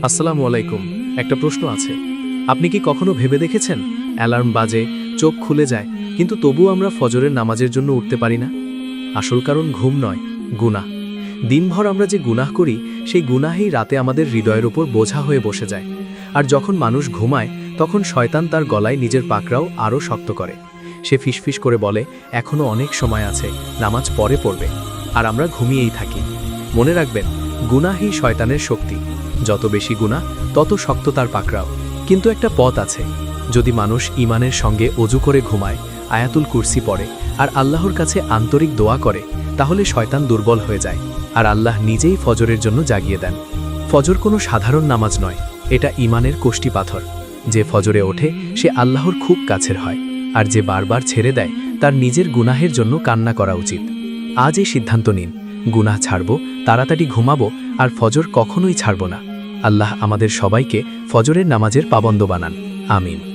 আসসালামু আলাইকুম। একটা প্রশ্ন আছে। আপনি কি কখনো ভেবে দেখেছেন অ্যালার্ম বাজে, চোখ খুলে যায়, কিন্তু তবুও আমরা ফজরের নামাজের জন্য উঠতে পারি না? আসল কারণ ঘুম নয়, গুনাহ। দিনভর আমরা যে গুনাহ করি, সেই গুনাহেই রাতে আমাদের হৃদয়ের উপর বোঝা হয়ে বসে যায়। আর যখন মানুষ ঘুমায়, তখন শয়তান তার গলায় নিজের পাকড়াও আরও শক্ত করে। সে ফিসফিস করে বলে, এখনো অনেক সময় আছে, নামাজ পরে পড়বে। আর আমরা ঘুমিয়েই থাকি। মনে রাখবেন, গুনাহই শয়তানের শক্তি। যত বেশি গুনাহ, তত শক্ত তার পাকড়াও। কিন্তু একটা পথ আছে। যদি মানুষ ঈমানের সঙ্গে অজু করে ঘুমায়, আয়াতুল কুরসি পড়ে আর আল্লাহর কাছে আন্তরিক দোয়া করে, তাহলে শয়তান দুর্বল হয়ে যায় আর আল্লাহ নিজেই ফজরের জন্য জাগিয়ে দেন। ফজর কোনো সাধারণ নামাজ নয়, এটা ঈমানের কোষ্টি পাথর। যে ফজরে ওঠে, সে আল্লাহর খুব কাছের হয়। আর যে বারবার ছেড়ে দেয়, তার নিজের গুনাহের জন্য কান্না করা উচিত। আজ এই সিদ্ধান্ত নিন, গুনাহ ছাড়ব, তাড়াতাড়ি ঘুমাবো, আর ফজর কখনোই ছাড়ব না। আল্লাহ আমাদের সবাইকে ফজরের নামাজের পাবন্দ বানান। আমিন।